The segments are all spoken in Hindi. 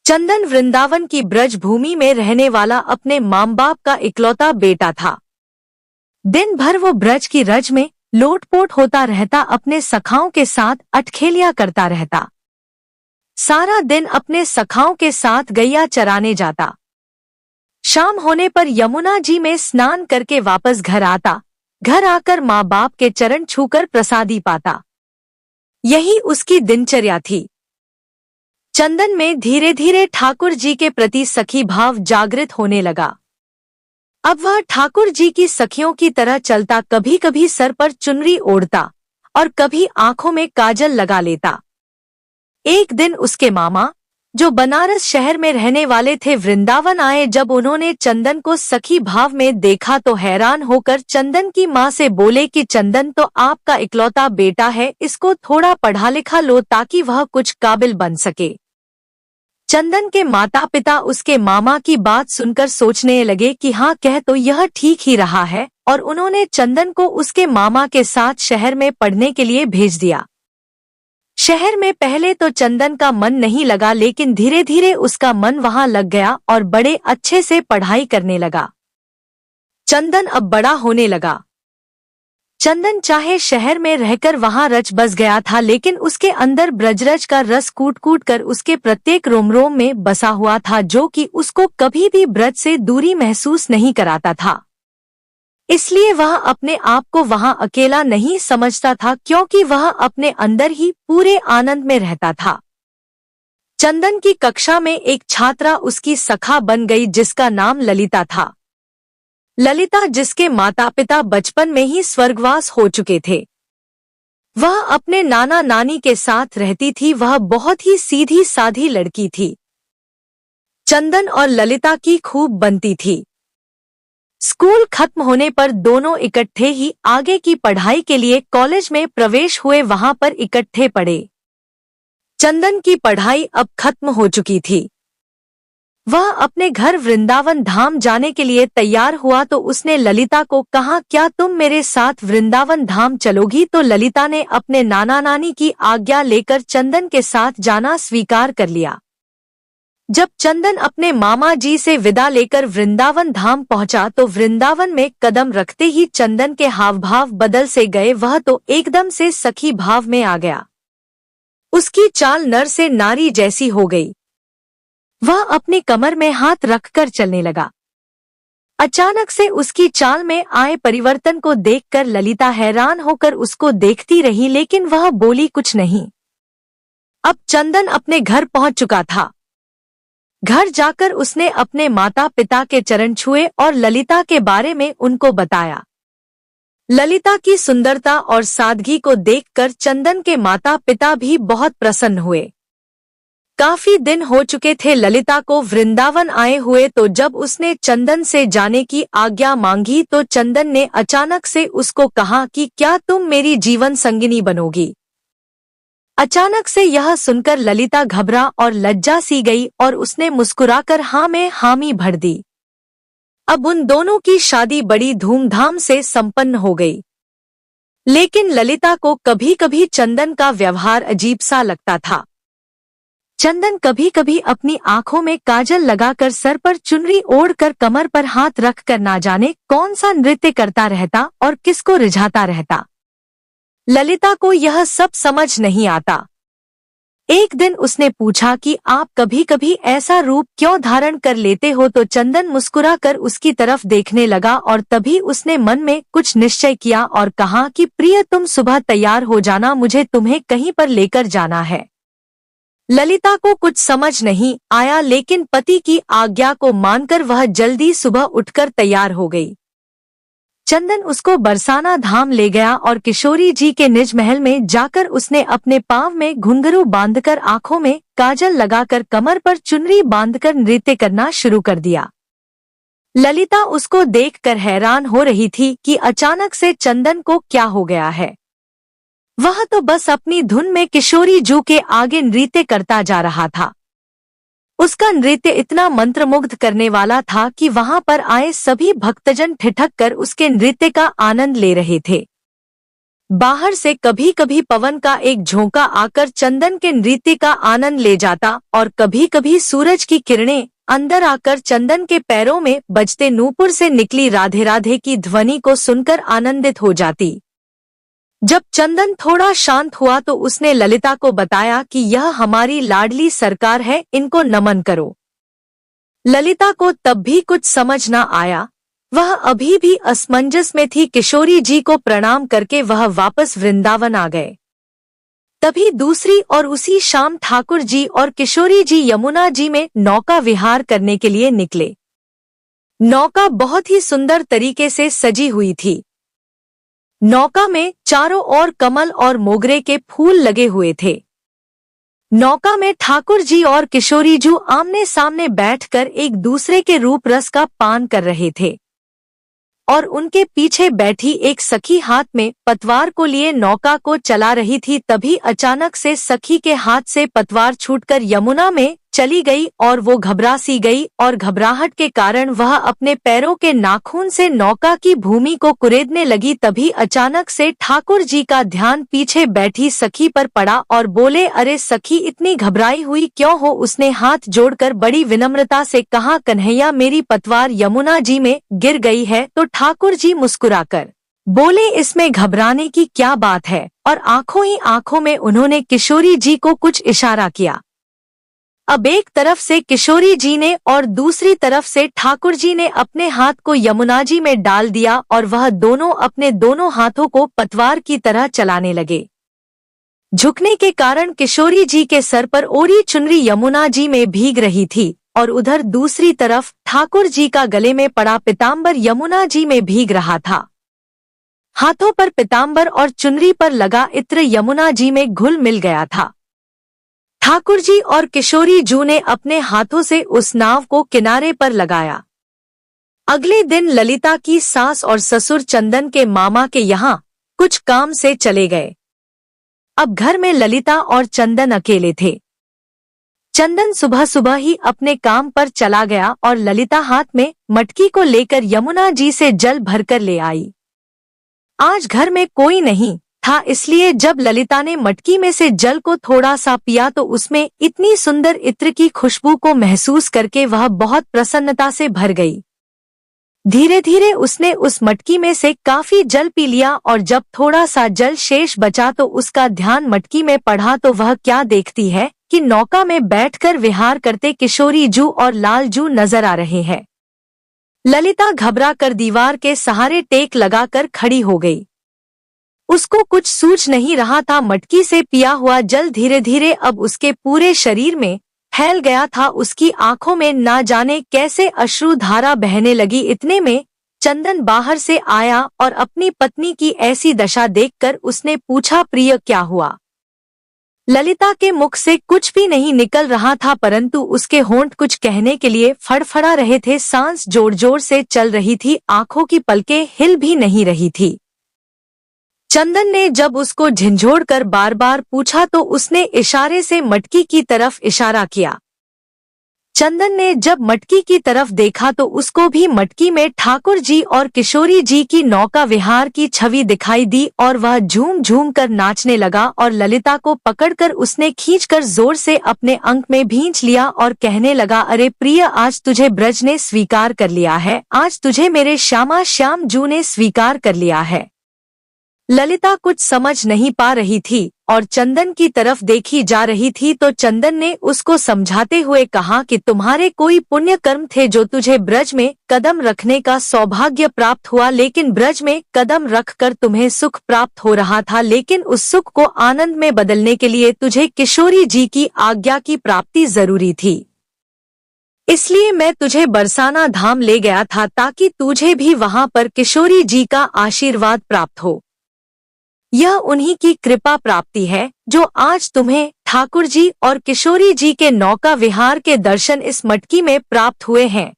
चंदन वृंदावन की ब्रज भूमि में रहने वाला अपने माँ बाप का इकलौता बेटा था। दिन भर वो ब्रज की रज में लोटपोट होता रहता, अपने सखाओं के साथ अटखेलियां करता रहता। सारा दिन अपने सखाओं के साथ गैया चराने जाता। शाम होने पर यमुना जी में स्नान करके वापस घर आता। घर आकर माँ बाप के चरण छूकर प्रसादी पाता। यही उसकी दिनचर्या थी। चंदन में धीरे धीरे ठाकुर जी के प्रति सखी भाव जागृत होने लगा। अब वह ठाकुर जी की सखियों की तरह चलता, कभी कभी सर पर चुनरी ओढ़ता और कभी आंखों में काजल लगा लेता। एक दिन उसके मामा, जो बनारस शहर में रहने वाले थे, वृंदावन आए। जब उन्होंने चंदन को सखी भाव में देखा तो हैरान होकर चंदन की माँ से बोले कि चंदन तो आपका इकलौता बेटा है, इसको थोड़ा पढ़ा लिखा लो ताकि वह कुछ काबिल बन सके। चंदन के माता पिता उसके मामा की बात सुनकर सोचने लगे कि हाँ, कह तो यह ठीक ही रहा है, और उन्होंने चंदन को उसके मामा के साथ शहर में पढ़ने के लिए भेज दिया। शहर में पहले तो चंदन का मन नहीं लगा, लेकिन धीरे धीरे उसका मन वहां लग गया और बड़े अच्छे से पढ़ाई करने लगा। चंदन अब बड़ा होने लगा। चंदन चाहे शहर में रहकर वहां रच बस गया था, लेकिन उसके अंदर ब्रजरज का रस कूट कूट कर उसके प्रत्येक रोम रोम में बसा हुआ था, जो कि उसको कभी भी ब्रज से दूरी महसूस नहीं कराता था। इसलिए वह अपने आप को वहां अकेला नहीं समझता था, क्योंकि वह अपने अंदर ही पूरे आनंद में रहता था। चंदन की कक्षा में एक छात्रा उसकी सखा बन गई, जिसका नाम ललिता था। ललिता, जिसके माता पिता बचपन में ही स्वर्गवास हो चुके थे, वह अपने नाना नानी के साथ रहती थी। वह बहुत ही सीधी साधी लड़की थी। चंदन और ललिता की खूब बनती थी। स्कूल खत्म होने पर दोनों इकट्ठे ही आगे की पढ़ाई के लिए कॉलेज में प्रवेश हुए, वहां पर इकट्ठे पढ़े। चंदन की पढ़ाई अब खत्म हो चुकी थी। वह अपने घर वृंदावन धाम जाने के लिए तैयार हुआ तो उसने ललिता को कहा, क्या तुम मेरे साथ वृंदावन धाम चलोगी? तो ललिता ने अपने नाना नानी की आज्ञा लेकर चंदन के साथ जाना स्वीकार कर लिया। जब चंदन अपने मामा जी से विदा लेकर वृंदावन धाम पहुंचा तो वृंदावन में कदम रखते ही चंदन के हाव भाव बदल से गए। वह तो एकदम से सखी भाव में आ गया। उसकी चाल नर से नारी जैसी हो गई। वह अपनी कमर में हाथ रखकर चलने लगा। अचानक से उसकी चाल में आए परिवर्तन को देखकर ललिता हैरान होकर उसको देखती रही, लेकिन वह बोली कुछ नहीं। अब चंदन अपने घर पहुंच चुका था। घर जाकर उसने अपने माता पिता के चरण छुए और ललिता के बारे में उनको बताया। ललिता की सुंदरता और सादगी को देखकर चंदन के माता पिता भी बहुत प्रसन्न हुए। काफी दिन हो चुके थे ललिता को वृंदावन आए हुए, तो जब उसने चंदन से जाने की आज्ञा मांगी तो चंदन ने अचानक से उसको कहा कि क्या तुम मेरी जीवन संगिनी बनोगी? अचानक से यह सुनकर ललिता घबरा और लज्जा सी गई और उसने मुस्कुराकर हाँ में हामी भर दी। अब उन दोनों की शादी बड़ी धूमधाम से संपन्न हो गई। लेकिन ललिता को कभी कभी चंदन का व्यवहार अजीब सा लगता था। चंदन कभी कभी अपनी आंखों में काजल लगाकर, सर पर चुनरी ओढ़कर, कमर पर हाथ रखकर ना जाने कौन सा नृत्य करता रहता और किसको रिझाता रहता। ललिता को यह सब समझ नहीं आता। एक दिन उसने पूछा कि आप कभी कभी ऐसा रूप क्यों धारण कर लेते हो? तो चंदन मुस्कुराकर उसकी तरफ देखने लगा और तभी उसने मन में कुछ निश्चय किया और कहा कि प्रिय, तुम सुबह तैयार हो जाना, मुझे तुम्हें कहीं पर लेकर जाना है। ललिता को कुछ समझ नहीं आया, लेकिन पति की आज्ञा को मानकर वह जल्दी सुबह उठकर तैयार हो गई। चंदन उसको बरसाना धाम ले गया और किशोरी जी के निज महल में जाकर उसने अपने पांव में घुंघरू बांधकर, आंखों में काजल लगाकर, कमर पर चुनरी बांधकर नृत्य करना शुरू कर दिया। ललिता उसको देखकर हैरान हो रही थी कि अचानक से चंदन को क्या हो गया है। वह तो बस अपनी धुन में किशोरी जू के आगे नृत्य करता जा रहा था। उसका नृत्य इतना मंत्रमुग्ध करने वाला था कि वहां पर आए सभी भक्तजन ठिठक कर उसके नृत्य का आनंद ले रहे थे। बाहर से कभी कभी पवन का एक झोंका आकर चंदन के नृत्य का आनंद ले जाता और कभी कभी सूरज की किरणें अंदर आकर चंदन के पैरों में बजते नूपुर से निकली राधे राधे की ध्वनि को सुनकर आनंदित हो जाती। जब चंदन थोड़ा शांत हुआ तो उसने ललिता को बताया कि यह हमारी लाडली सरकार है, इनको नमन करो। ललिता को तब भी कुछ समझ न आया, वह अभी भी असमंजस में थी। किशोरी जी को प्रणाम करके वह वापस वृंदावन आ गए। तभी दूसरी और उसी शाम ठाकुर जी और किशोरी जी यमुना जी में नौका विहार करने के लिए निकले। नौका बहुत ही सुंदर तरीके से सजी हुई थी। नौका में चारों ओर कमल और मोगरे के फूल लगे हुए थे। नौका में ठाकुर जी और किशोरी जी आमने सामने बैठकर एक दूसरे के रूप रस का पान कर रहे थे और उनके पीछे बैठी एक सखी हाथ में पतवार को लिए नौका को चला रही थी। तभी अचानक से सखी के हाथ से पतवार छूटकर यमुना में चली गई और वो घबरा सी गई और घबराहट के कारण वह अपने पैरों के नाखून से नौका की भूमि को कुरेदने लगी। तभी अचानक से ठाकुर जी का ध्यान पीछे बैठी सखी पर पड़ा और बोले, अरे सखी, इतनी घबराई हुई क्यों हो? उसने हाथ जोड़कर बड़ी विनम्रता से कहा, कन्हैया, मेरी पतवार यमुना जी में गिर गई है। तो ठाकुर जी मुस्कुराकर बोले, इसमें घबराने की क्या बात है? और आंखों ही आंखों में उन्होंने किशोरी जी को कुछ इशारा किया। अब एक तरफ से किशोरी जी ने और दूसरी तरफ से ठाकुर जी ने अपने हाथ को यमुना जी में डाल दिया और वह दोनों अपने दोनों हाथों को पतवार की तरह चलाने लगे। झुकने के कारण किशोरी जी के सर पर ओढ़ी चुनरी यमुना जी में भीग रही थी और उधर दूसरी तरफ ठाकुर जी का गले में पड़ा पीताम्बर यमुना जी में भीग रहा था। हाथों पर पीताम्बर और चुनरी पर लगा इत्र यमुना जी में घुल मिल गया था। ठाकुर जी और किशोरी जी ने अपने हाथों से उस नाव को किनारे पर लगाया। अगले दिन ललिता की सास और ससुर चंदन के मामा के यहाँ कुछ काम से चले गए। अब घर में ललिता और चंदन अकेले थे। चंदन सुबह सुबह ही अपने काम पर चला गया और ललिता हाथ में मटकी को लेकर यमुना जी से जल भरकर ले आई। आज घर में कोई नहीं था, इसलिए जब ललिता ने मटकी में से जल को थोड़ा सा पिया तो उसमें इतनी सुंदर इत्र की खुशबू को महसूस करके वह बहुत प्रसन्नता से भर गई। धीरे धीरे उसने उस मटकी में से काफी जल पी लिया और जब थोड़ा सा जल शेष बचा तो उसका ध्यान मटकी में पड़ा तो वह क्या देखती है कि नौका में बैठकर विहार करते किशोरी जू और लाल जू नजर आ रहे हैं। ललिता घबरा कर दीवार के सहारे टेक लगाकर खड़ी हो गई। उसको कुछ सूझ नहीं रहा था। मटकी से पिया हुआ जल धीरे धीरे अब उसके पूरे शरीर में फैल गया था। उसकी आंखों में ना जाने कैसे अश्रु धारा बहने लगी। इतने में चंदन बाहर से आया और अपनी पत्नी की ऐसी दशा देखकर उसने पूछा, प्रिय, क्या हुआ? ललिता के मुख से कुछ भी नहीं निकल रहा था, परंतु उसके होंठ कुछ कहने के लिए फड़फड़ा रहे थे। सांस जोर जोर से चल रही थी, आंखों की पलकें हिल भी नहीं रही थी। चंदन ने जब उसको झिंझोड़कर बार बार पूछा तो उसने इशारे से मटकी की तरफ इशारा किया। चंदन ने जब मटकी की तरफ देखा तो उसको भी मटकी में ठाकुर जी और किशोरी जी की नौका विहार की छवि दिखाई दी और वह झूम झूम कर नाचने लगा और ललिता को पकड़कर उसने खींचकर जोर से अपने अंक में भींच लिया और कहने लगा, अरे प्रिय, आज तुझे ब्रज ने स्वीकार कर लिया है, आज तुझे मेरे श्यामा श्याम जू ने स्वीकार कर लिया है। ललिता कुछ समझ नहीं पा रही थी और चंदन की तरफ देखी जा रही थी तो चंदन ने उसको समझाते हुए कहा कि तुम्हारे कोई पुण्य कर्म थे जो तुझे ब्रज में कदम रखने का सौभाग्य प्राप्त हुआ, लेकिन ब्रज में कदम रखकर तुम्हें सुख प्राप्त हो रहा था, लेकिन उस सुख को आनंद में बदलने के लिए तुझे किशोरी जी की आज्ञा की प्राप्ति जरूरी थी। इसलिए मैं तुझे बरसाना धाम ले गया था ताकि तुझे भी वहां पर किशोरी जी का आशीर्वाद प्राप्त हो। यह उन्हीं की कृपा प्राप्ति है जो आज तुम्हें ठाकुर जी और किशोरी जी के नौका विहार के दर्शन इस मटकी में प्राप्त हुए हैं,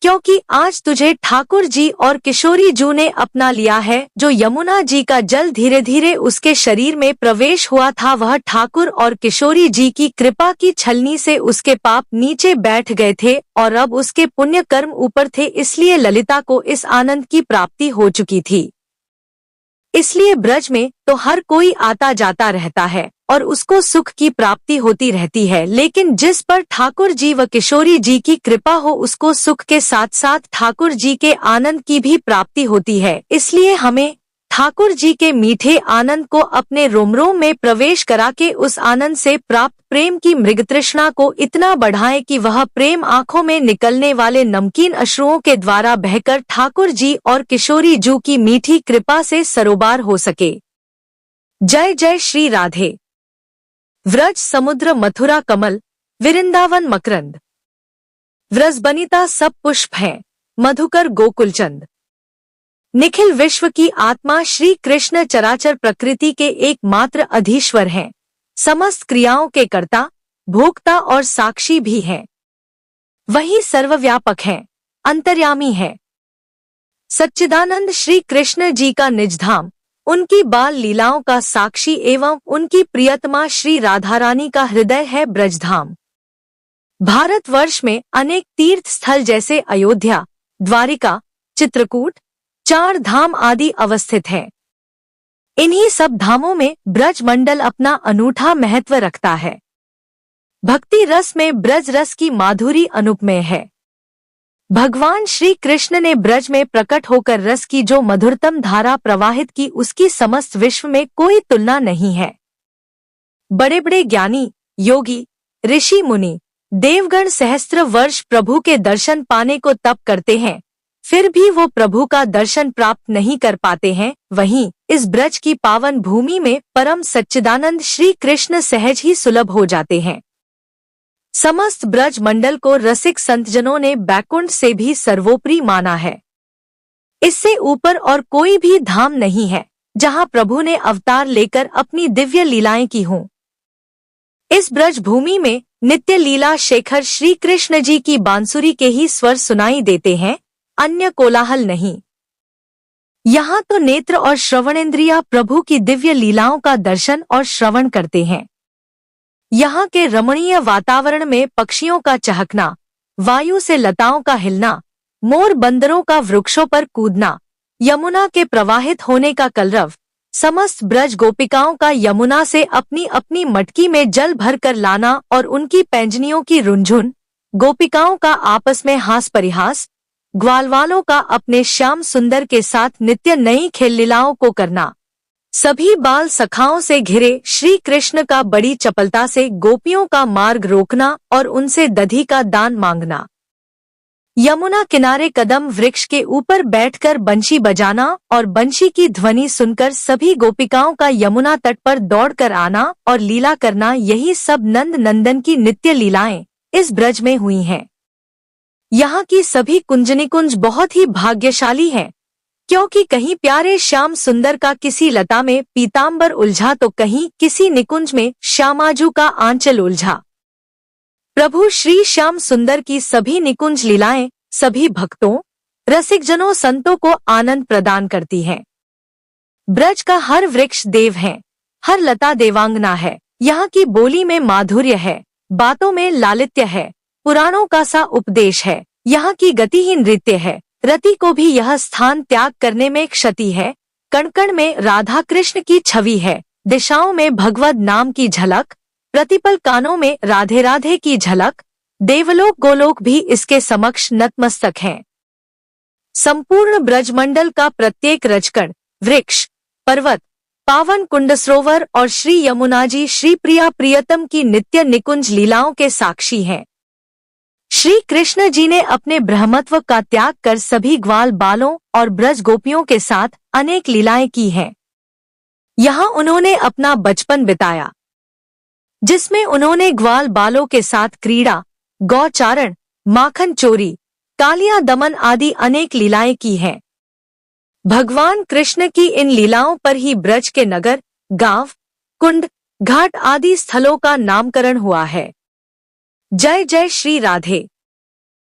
क्योंकि आज तुझे ठाकुर जी और किशोरी जी ने अपना लिया है। जो यमुना जी का जल धीरे धीरे उसके शरीर में प्रवेश हुआ था, वह ठाकुर और किशोरी जी की कृपा की छलनी से उसके पाप नीचे बैठ गए थे और अब उसके पुण्य कर्म ऊपर थे, इसलिए ललिता को इस आनंद की प्राप्ति हो चुकी थी। इसलिए ब्रज में तो हर कोई आता जाता रहता है और उसको सुख की प्राप्ति होती रहती है, लेकिन जिस पर ठाकुर जी व किशोरी जी की कृपा हो उसको सुख के साथ साथ ठाकुर जी के आनंद की भी प्राप्ति होती है। इसलिए हमें ठाकुर जी के मीठे आनंद को अपने रोम रोम में प्रवेश करा के उस आनंद से प्राप्त प्रेम की मृगतृष्णा को इतना बढ़ाए कि वह प्रेम आंखों में निकलने वाले नमकीन अश्रुओं के द्वारा बहकर ठाकुर जी और किशोरी जी की मीठी कृपा से सरोबार हो सके। जय जय श्री राधे। व्रज समुद्र मथुरा कमल, वृंदावन मकरंद, व्रज बनिता सब पुष्प हैं, मधुकर गोकुलचंद। निखिल विश्व की आत्मा श्री कृष्ण चराचर प्रकृति के एकमात्र अधीश्वर हैं, समस्त क्रियाओं के कर्ता, भोक्ता और साक्षी भी हैं। वही सर्वव्यापक हैं, अंतर्यामी है। सच्चिदानंद श्री कृष्ण जी का निज धाम, उनकी बाल लीलाओं का साक्षी एवं उनकी प्रियतमा श्री राधा रानी का हृदय है ब्रजधाम। भारतवर्ष में अनेक तीर्थ स्थल जैसे अयोध्या, द्वारिका, चित्रकूट, चार धाम आदि अवस्थित हैं। इन्हीं सब धामों में ब्रज मंडल अपना अनूठा महत्व रखता है। भक्ति रस में ब्रज रस की माधुरी अनुपमेय है। भगवान श्री कृष्ण ने ब्रज में प्रकट होकर रस की जो मधुरतम धारा प्रवाहित की उसकी समस्त विश्व में कोई तुलना नहीं है। बड़े बड़े ज्ञानी, योगी, ऋषि मुनि, देवगण सहस्त्र वर्ष प्रभु के दर्शन पाने को तप करते हैं, फिर भी वो प्रभु का दर्शन प्राप्त नहीं कर पाते हैं। वहीं इस ब्रज की पावन भूमि में परम सच्चिदानंद श्री कृष्ण सहज ही सुलभ हो जाते हैं। समस्त ब्रज मंडल को रसिक संतजनों ने बैकुंठ से भी सर्वोपरि माना है। इससे ऊपर और कोई भी धाम नहीं है जहां प्रभु ने अवतार लेकर अपनी दिव्य लीलाएं की हों। इस ब्रज भूमि में नित्य लीला शेखर श्री कृष्ण जी की बांसुरी के ही स्वर सुनाई देते हैं, अन्य कोलाहल नहीं। यहाँ तो नेत्र और श्रवणेंद्रिया प्रभु की दिव्य लीलाओं का दर्शन और श्रवण करते हैं। यहाँ के रमणीय वातावरण में पक्षियों का चहकना, वायु से लताओं का हिलना, मोर बंदरों का वृक्षों पर कूदना, यमुना के प्रवाहित होने का कलरव, समस्त ब्रज गोपिकाओं का यमुना से अपनी अपनी मटकी में जल भर कर लाना और उनकी पैंजनियों की रुंझुन, गोपिकाओं का आपस में हास परिहास, ग्वालवालों का अपने श्याम सुंदर के साथ नित्य नई खेल लीलाओं को करना, सभी बाल सखाओं से घिरे श्री कृष्ण का बड़ी चपलता से गोपियों का मार्ग रोकना और उनसे दधी का दान मांगना, यमुना किनारे कदम वृक्ष के ऊपर बैठकर बंशी बजाना और बंशी की ध्वनि सुनकर सभी गोपिकाओं का यमुना तट पर दौड़कर आना और लीला करना, यही सब नंद नंदन की नित्य लीलाएं इस ब्रज में हुई हैं। यहाँ की सभी कुंजनिकुंज बहुत ही भाग्यशाली हैं, क्योंकि कहीं प्यारे श्याम सुंदर का किसी लता में पीतांबर उलझा तो कहीं किसी निकुंज में श्यामाजू का आंचल उलझा। प्रभु श्री श्याम सुंदर की सभी निकुंज लीलाएं सभी भक्तों, रसिकजनों, संतों को आनंद प्रदान करती हैं। ब्रज का हर वृक्ष देव है, हर लता देवांगना है। यहाँ की बोली में माधुर्य है, बातों में लालित्य है, पुराणों का सा उपदेश है। यहाँ की गति ही नृत्य है, रति को भी यह स्थान त्याग करने में क्षति है। कण कण में राधा कृष्ण की छवि है, दिशाओं में भगवद नाम की झलक, प्रतिपल कानों में राधे राधे की झलक। देवलोक गोलोक भी इसके समक्ष नतमस्तक हैं। संपूर्ण ब्रजमंडल का प्रत्येक रजकण, वृक्ष, पर्वत, पावन कुंड सरोवर और श्री यमुना जी श्री प्रिया प्रियतम की नित्य निकुंज लीलाओं के साक्षी हैं। श्री कृष्ण जी ने अपने ब्रह्मत्व का त्याग कर सभी ग्वाल बालों और ब्रज गोपियों के साथ अनेक लीलाएं की हैं। यहाँ उन्होंने अपना बचपन बिताया, जिसमें उन्होंने ग्वाल बालों के साथ क्रीड़ा, गौचारण, माखन चोरी, कालियां दमन आदि अनेक लीलाएं की हैं। भगवान कृष्ण की इन लीलाओं पर ही ब्रज के नगर, गांव, कुंड, घाट आदि स्थलों का नामकरण हुआ है। जय जय श्री राधे।